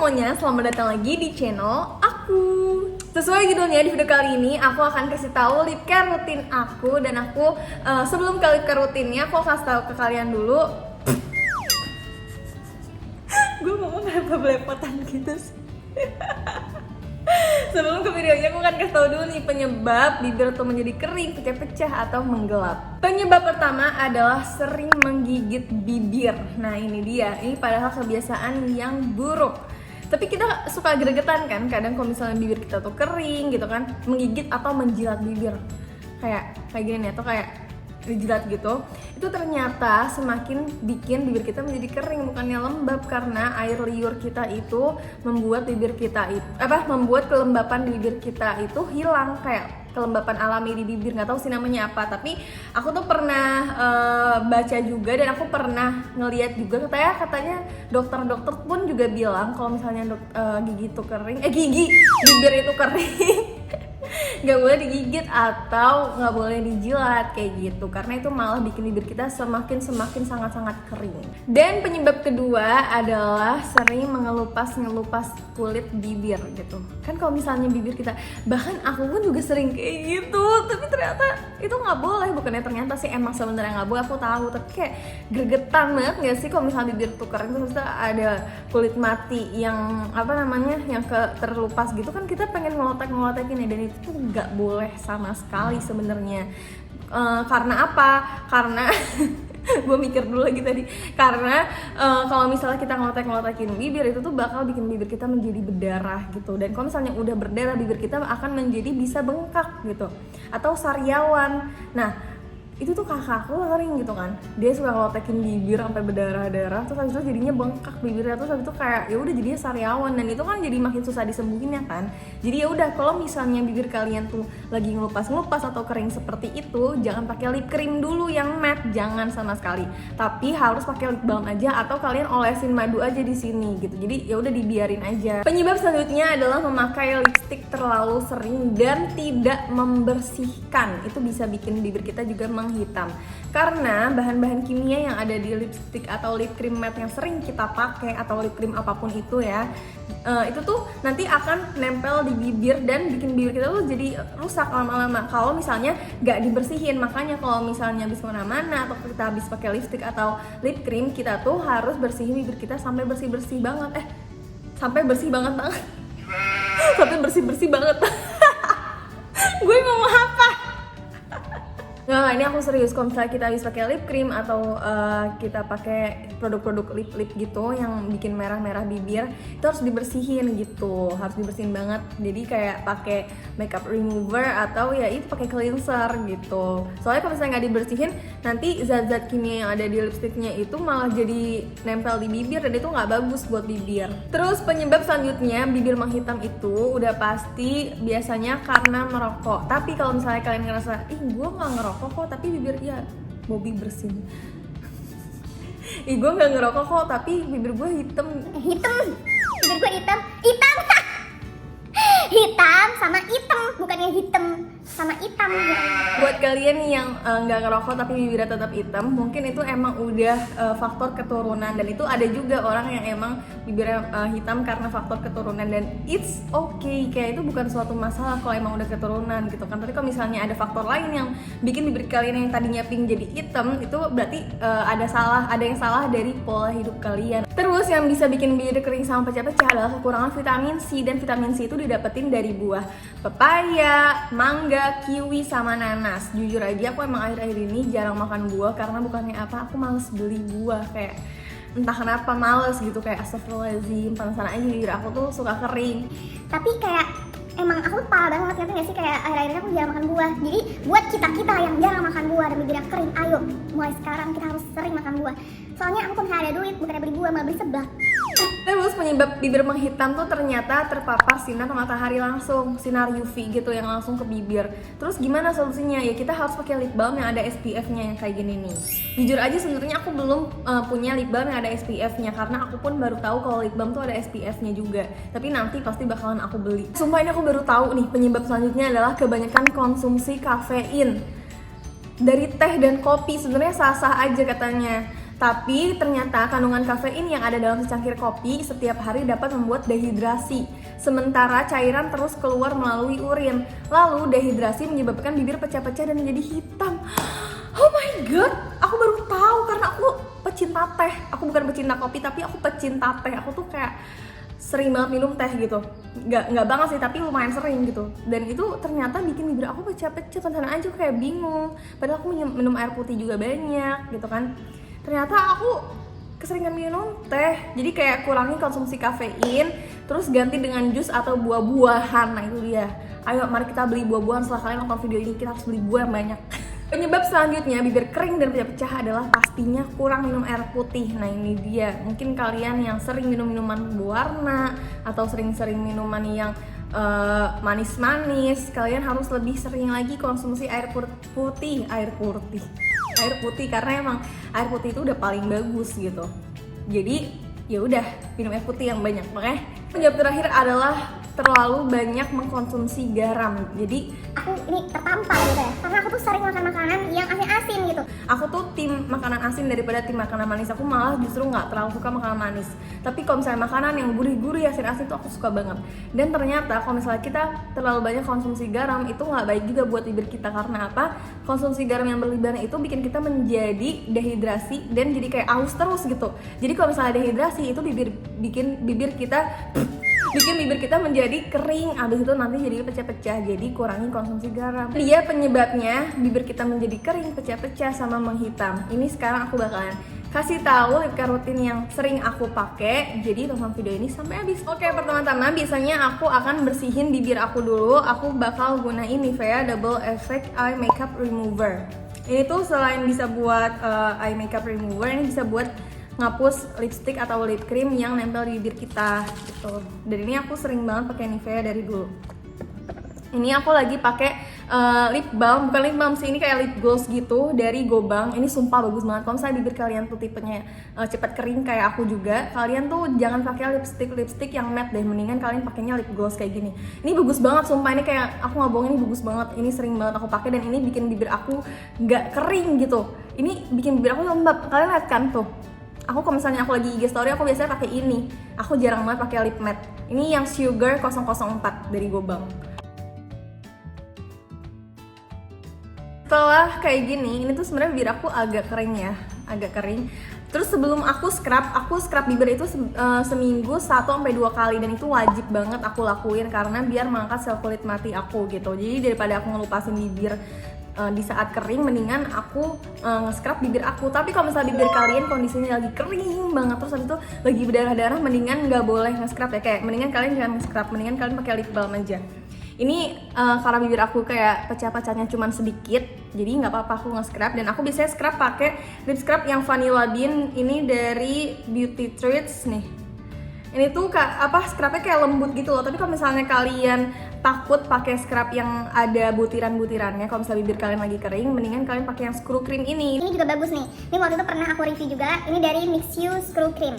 semuanya, selamat datang lagi di channel aku. Sesuai judulnya, di video kali ini aku akan kasih tahu lip care rutin aku. Dan aku sebelum ke lip care rutinnya, aku kasih tahu ke kalian dulu. Gue ngomong kenapa belepotan gitu sih. Sebelum ke videonya, aku akan kasih tahu dulu nih penyebab bibir tuh menjadi kering, pecah-pecah atau menggelap. Penyebab pertama adalah sering menggigit bibir. Nah ini dia, ini padahal kebiasaan yang buruk. Tapi kita suka gregetan kan, kadang kalau misalnya bibir kita tuh kering gitu kan, menggigit atau menjilat bibir. Kayak gini nih, atau kayak dijilat gitu. Itu ternyata semakin bikin bibir kita menjadi kering, bukannya lembab, karena air liur kita itu membuat bibir kita itu membuat kelembapan di bibir kita itu hilang, kayak kelembapan alami di bibir. Nggak tahu sih namanya apa, tapi aku tuh pernah baca juga, dan aku pernah ngeliat juga katanya dokter-dokter pun juga bilang kalau misalnya gigi bibir itu kering nggak boleh digigit atau nggak boleh dijilat kayak gitu, karena itu malah bikin bibir kita semakin sangat-sangat kering. Dan penyebab kedua adalah sering ngelupas kulit bibir gitu kan. Kalau misalnya bibir kita, bahkan aku pun juga sering kayak gitu, tapi ternyata itu nggak boleh. Bukannya ternyata sih, emang sebenarnya nggak boleh, aku tahu, tapi kayak gregetan banget nggak sih kalau misalnya bibir tuh kering, terus ada kulit mati yang yang terlupas gitu kan, kita pengen ngelotek-ngelotekin ya, dan itu tuh nggak boleh sama sekali sebenarnya. Karena apa? Karena gue mikir dulu lagi tadi, karena kalau misalnya kita ngelotek-ngelotekin bibir, itu tuh bakal bikin bibir kita menjadi berdarah gitu. Dan kalau misalnya udah berdarah, bibir kita akan menjadi bisa bengkak gitu, atau sariawan. Nah itu tuh kakak aku sering gitu kan, dia suka ngelotekin bibir sampai berdarah-darah, terus habis itu jadinya bengkak bibirnya, terus habis itu kayak ya udah jadinya sariawan, dan itu kan jadi makin susah disembuhinnya kan. Jadi ya udah, kalau misalnya bibir kalian tuh lagi ngelupas atau kering seperti itu, jangan pakai lip cream dulu yang matte, jangan sama sekali. Tapi harus pakai lip balm aja, atau kalian olesin madu aja di sini gitu. Jadi ya udah dibiarin aja. Penyebab selanjutnya adalah memakai lipstick terlalu sering dan tidak membersihkan. Itu bisa bikin bibir kita juga hitam, karena bahan-bahan kimia yang ada di lipstick atau lip cream matte yang sering kita pakai, atau lip cream apapun itu ya, itu tuh nanti akan nempel di bibir dan bikin bibir kita tuh jadi rusak lama-lama kalau misalnya nggak dibersihin. Makanya kalau misalnya habis kemana-mana atau kita habis pakai lipstick atau lip cream, kita tuh harus bersihin bibir kita sampai bersih banget sampai bersih banget gue ngomong apa? Nah, ini aku serius. Kalau misalnya kita habis pakai lip cream atau kita pakai produk-produk lip gitu yang bikin merah-merah bibir, itu harus dibersihin gitu, harus dibersihin banget. Jadi kayak pakai makeup remover atau ya itu pakai cleanser gitu. Soalnya kalau misalnya nggak dibersihin, nanti zat-zat kimia yang ada di lipsticknya itu malah jadi nempel di bibir, dan itu nggak bagus buat bibir. Terus penyebab selanjutnya bibir menghitam itu udah pasti biasanya karena merokok. Tapi kalau misalnya kalian ngerasa, gue nggak ngerokok kok tapi bibir Bobby bersin. Gue nggak ngerokok kok tapi bibir gue hitam. Bibir gue hitam sama hitam, bukannya hitam sama hitam. Buat kalian nih yang nggak ngerokok tapi bibirnya tetap hitam, mungkin itu emang udah faktor keturunan, dan itu ada juga orang yang emang bibirnya hitam karena faktor keturunan, dan it's okay, kayak itu bukan suatu masalah kalau emang udah keturunan gitu kan. Tapi kalau misalnya ada faktor lain yang bikin bibir kalian yang tadinya pink jadi hitam, itu berarti ada yang salah dari pola hidup kalian. Terus yang bisa bikin bibir kering sama pecah-pecah adalah kekurangan vitamin C, dan vitamin C itu didapetin dari buah pepaya, mangga, kiwi, sama nanas. Jujur aja aku emang akhir-akhir ini jarang makan buah, karena bukannya aku males beli buah, kayak entah kenapa males gitu, kayak astagfirullahaladzim, penasaran aja bibir aku tuh suka kering. Tapi kayak emang aku parah banget, ngerti gak sih, kayak akhir-akhir ini aku jarang makan buah. Jadi buat kita yang jarang makan buah dan bibirnya kering, ayo mulai sekarang kita harus sering makan buah. Soalnya aku kalau misalnya ada duit, bukannya beli buah malah beli seblak. Terus penyebab bibir menghitam tuh ternyata terpapar sinar matahari langsung, sinar UV gitu yang langsung ke bibir. Terus gimana solusinya? Ya kita harus pakai lip balm yang ada SPF-nya yang kayak gini nih. Jujur aja sebenarnya aku belum punya lip balm yang ada SPF-nya, karena aku pun baru tahu kalau lip balm tuh ada SPF-nya juga. Tapi nanti pasti bakalan aku beli. Sumpah ini aku baru tahu nih, penyebab selanjutnya adalah kebanyakan konsumsi kafein dari teh dan kopi. Sebenarnya sah-sah aja katanya, Tapi ternyata kandungan kafein yang ada dalam secangkir kopi setiap hari dapat membuat dehidrasi. Sementara cairan terus keluar melalui urin. Lalu dehidrasi menyebabkan bibir pecah-pecah dan menjadi hitam. Oh my god, aku baru tahu karena aku pecinta teh. Aku bukan pecinta kopi tapi aku pecinta teh. Aku tuh kayak sering banget minum teh gitu. Nggak banget sih, tapi lumayan sering gitu. Dan itu ternyata bikin bibir aku pecah-pecah. Sana aja aku kayak bingung. Padahal aku minum air putih juga banyak gitu kan. Ternyata aku keseringan minum teh. Jadi kayak kurangi konsumsi kafein, terus ganti dengan jus atau buah-buahan. Nah itu dia. Ayo mari kita beli buah-buahan. Setelah kalian nonton video ini, kita harus beli buah yang banyak. Penyebab selanjutnya bibir kering dan pecah-pecah adalah pastinya kurang minum air putih. Nah ini dia, mungkin kalian yang sering minum minuman berwarna atau sering-sering minuman yang manis-manis, kalian harus lebih sering lagi konsumsi air putih karena emang air putih itu udah paling bagus gitu. Jadi ya udah minum air putih yang banyak. Makanya penyebab terakhir adalah terlalu banyak mengkonsumsi garam. Jadi aku ini tertampar gitu ya, karena aku tuh sering makan makanan yang asin-asin gitu. Aku tuh tim makanan asin daripada tim makanan manis. Aku malah justru nggak terlalu suka makanan manis. Tapi kalau misalnya makanan yang gurih-gurih, asin-asin tuh aku suka banget. Dan ternyata kalau misalnya kita terlalu banyak konsumsi garam, itu nggak baik juga buat bibir kita. Karena apa? Konsumsi garam yang berlebihan itu bikin kita menjadi dehidrasi dan jadi kayak aus terus gitu. Jadi kalau misalnya dehidrasi itu bikin bibir kita menjadi kering, abis itu nanti jadi pecah-pecah. Jadi kurangi konsumsi garam. Dia penyebabnya bibir kita menjadi kering, pecah-pecah, sama menghitam. Ini sekarang aku bakalan kasih tahu lip care rutin yang sering aku pakai. Jadi tonton video ini sampai habis. Oke, pertama-tama biasanya aku akan bersihin bibir aku dulu. Aku bakal gunain Nivea Double Effect Eye Makeup Remover. Ini tuh selain bisa buat eye makeup remover, ini bisa buat ngapus lipstick atau lip cream yang nempel di bibir kita gitu. Dan ini aku sering banget pakai Nivea dari dulu. Ini aku lagi pakai lip balm, bukan lip balm sih, ini kayak lip gloss gitu dari Gobang. Ini sumpah bagus banget. Kalau misalnya bibir kalian tuh tipenya cepat kering kayak aku juga, kalian tuh jangan pakai lipstick yang matte deh, mendingan kalian pakainya lip gloss kayak gini. Ini bagus banget sumpah, ini kayak aku nggak bohong, ini bagus banget. Ini sering banget aku pakai dan ini bikin bibir aku nggak kering gitu. Ini bikin bibir aku lembab. Kalian lihat kan tuh. Aku kalau misalnya aku lagi IG story, aku biasanya pakai ini. Aku jarang banget pakai lip matte. Ini yang Sugar 004 dari Gobang. Setelah kayak gini, ini tuh sebenarnya bibir aku agak kering ya, agak kering. Terus sebelum aku scrub bibir itu seminggu 1-2 kali, dan itu wajib banget aku lakuin karena biar mengangkat sel kulit mati aku gitu. Jadi daripada aku ngelupasin bibir di saat kering, mendingan aku nge-scrub bibir aku. Tapi kalau misalnya bibir kalian kondisinya lagi kering banget, terus habis itu lagi berdarah-darah, mendingan nggak boleh nge-scrub ya. Kayak mendingan kalian jangan nge-scrub, mendingan kalian pakai lip balm aja. Ini karena bibir aku kayak pecah-pecahnya cuman sedikit, jadi nggak apa-apa aku nge-scrub. Dan aku biasanya scrub pakai lip scrub yang Vanilla Bean, ini dari Beauty Treats nih. Ini tuh scrubnya kayak lembut gitu loh. Tapi kalau misalnya kalian takut pakai scrub yang ada butiran-butirannya, kalau misalnya bibir kalian lagi kering, mendingan kalian pakai yang screw cream ini. Ini juga bagus nih. Ini waktu itu pernah aku review juga. Ini dari Mix You Screw Cream.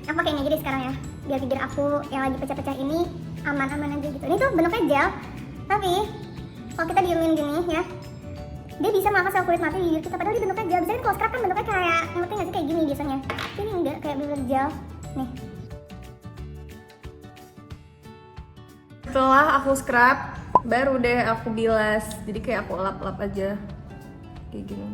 Aku pakai ini aja deh sekarang ya, biar bibir aku yang lagi pecah-pecah ini aman-aman aja gitu. Ini tuh bentuknya gel, tapi kalau kita diemin gini ya, dia bisa mengangkat sel kulit mati di bibir kita. Padahal dia bentuknya gel. Biasanya kalau scrub kan bentuknya kayak, ngerti nggak sih, kayak gini biasanya. Ini enggak, kayak bener gel. Nih. Setelah aku scrub, baru deh aku bilas. Jadi kayak aku lap-lap aja, kayak gini.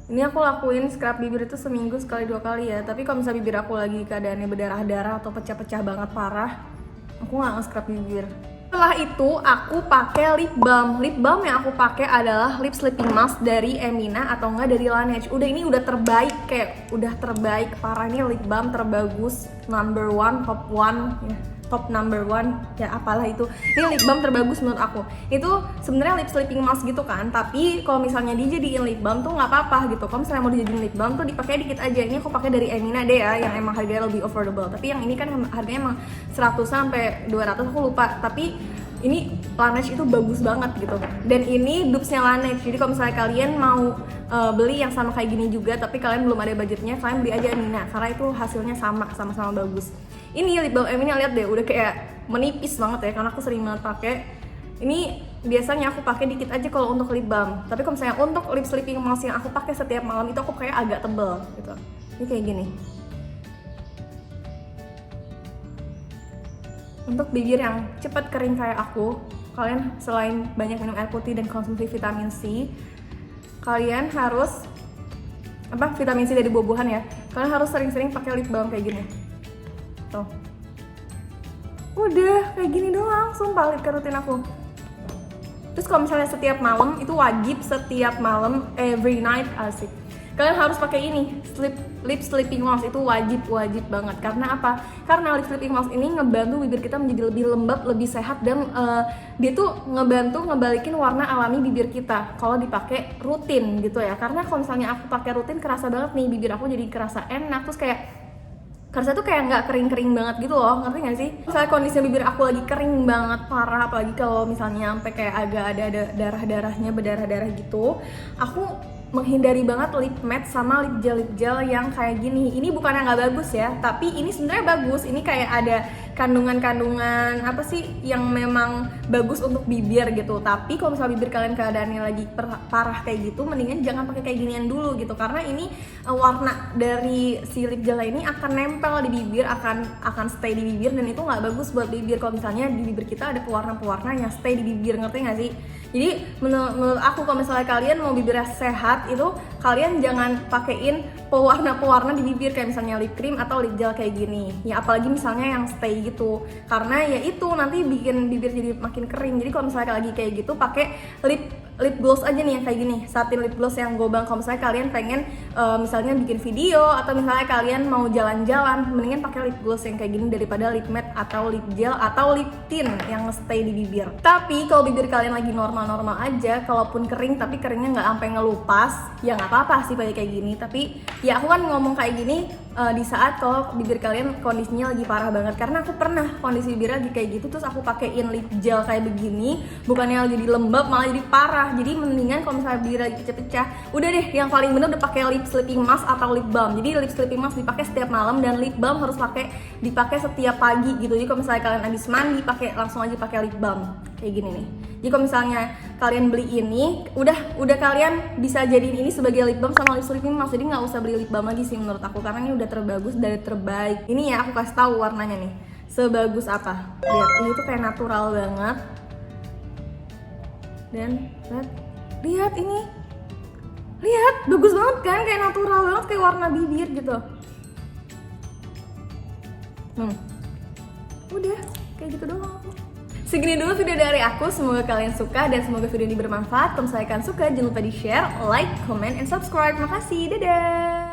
Ini aku lakuin scrub bibir itu seminggu 1-2 kali ya. Tapi kalau misalnya bibir aku lagi keadaannya berdarah-darah atau pecah-pecah banget parah, aku nggak nge-scrub bibir. Setelah itu aku pakai lip balm. Lip balm yang aku pakai adalah lip sleeping mask dari Emina atau enggak dari Laneige. Ini udah terbaik, kayak udah terbaik parah. Ini lip balm terbagus, number one, top one ya. Top number one ya, apalah itu. Ini lip balm terbagus menurut aku. Itu sebenarnya lip sleeping mask gitu kan, tapi kalau misalnya dijadiin lip balm tuh nggak apa-apa gitu. Kalau misalnya mau dijadiin lip balm tuh dipakai dikit aja. Ini aku pakai dari Emina deh ya, yang emang harganya lebih affordable. Tapi yang ini kan harganya emang 100-200, aku lupa. Tapi ini Laneige itu bagus banget gitu. Dan ini dupesnya Laneige. Jadi kalau misalnya kalian mau beli yang sama kayak gini juga, tapi kalian belum ada budgetnya, kalian beli aja Emina karena itu hasilnya sama-sama bagus. Ini lip balm Emina, lihat deh udah kayak menipis banget ya, karena aku sering banget pakai. Ini biasanya aku pakai dikit aja kalau untuk lip balm. Tapi kalau misalnya untuk lip sleeping mask yang aku pakai setiap malam itu aku kayak agak tebel gitu. Ini kayak gini. Untuk bibir yang cepat kering kayak aku, kalian selain banyak minum air putih dan konsumsi vitamin C, kalian harus vitamin C dari buah-buahan ya. Kalian harus sering-sering pakai lip balm kayak gini. Tuh. Udah kayak gini doang, sumpah lip care rutin aku. Terus kalau misalnya setiap malam, itu wajib setiap malam, every night, asik. Kalian harus pakai ini, lip sleeping mask, itu wajib banget. Karena apa? Karena lip sleeping mask ini ngebantu bibir kita menjadi lebih lembab, lebih sehat, dan dia tuh ngebantu ngebalikin warna alami bibir kita kalau dipakai rutin gitu ya. Karena kalau misalnya aku pakai rutin, kerasa banget nih bibir aku jadi kerasa enak, terus kayak kerasa tuh kayak nggak kering-kering banget gitu loh, ngerti nggak sih? Misalnya kondisi bibir aku lagi kering banget, parah, apalagi kalau misalnya sampai kayak agak ada darah-darahnya, berdarah-darah gitu, aku menghindari banget lip matte sama lip gel yang kayak gini. Ini bukannya nggak bagus ya, tapi ini sebenarnya bagus. Ini kayak ada kandungan-kandungan apa sih yang memang bagus untuk bibir gitu. Tapi kalau misalnya bibir kalian keadaannya lagi parah kayak gitu, mendingan jangan pakai kayak ginian dulu gitu, karena ini warna dari si lip gel ini akan nempel di bibir, akan stay di bibir, dan itu nggak bagus buat bibir kalau misalnya di bibir kita ada pewarna-pewarna yang stay di bibir, ngerti nggak sih? Jadi menurut aku kalau misalnya kalian mau bibirnya sehat, itu kalian jangan pakein pewarna-pewarna di bibir kayak misalnya lip cream atau lip gel kayak gini ya, apalagi misalnya yang stay gitu, karena ya itu nanti bikin bibir jadi makin kering. Jadi kalau misalnya lagi kayak gitu, pakai lip gloss aja nih yang kayak gini, satin lip gloss yang gobang. Kalau misalnya kalian pengen misalnya bikin video atau misalnya kalian mau jalan-jalan, mendingan pakai lip gloss yang kayak gini daripada lip matte atau lip gel atau lip tint yang stay di bibir. Tapi kalau bibir kalian lagi normal-normal aja, kalaupun kering tapi keringnya nggak sampai ngelupas, ya nggak apa-apa sih pakai kayak gini. Tapi ya aku kan ngomong kayak gini di saat kalau bibir kalian kondisinya lagi parah banget, karena aku pernah kondisi bibir lagi kayak gitu, terus aku pakein lip gel kayak begini, bukannya jadi lembab malah jadi parah. Jadi mendingan kalau misalnya bibir lagi pecah-pecah, udah deh yang paling bener udah pakai lip sleeping mask atau lip balm. Jadi lip sleeping mask dipakai setiap malam dan lip balm harus dipakai setiap pagi gitu. Jadi kalau misalnya kalian habis mandi, langsung aja pakai lip balm kayak gini nih. Jadi kalau misalnya kalian beli ini, udah kalian bisa jadiin ini sebagai lip balm sama lip sleeping mask. Jadi nggak usah beli lip balm lagi sih menurut aku, karena ini udah terbagus dari terbaik. Ini ya aku kasih tahu warnanya nih, sebagus apa. Lihat, ini tuh kayak natural banget. Dan lihat ini, lihat bagus banget kan, kayak natural banget, kayak warna bibir gitu. Udah kayak gitu doang. Segini dulu video dari aku, semoga kalian suka dan semoga video ini bermanfaat. Kalau misalnya kalian suka, jangan lupa di share, like, comment, and subscribe. Makasih, dadah.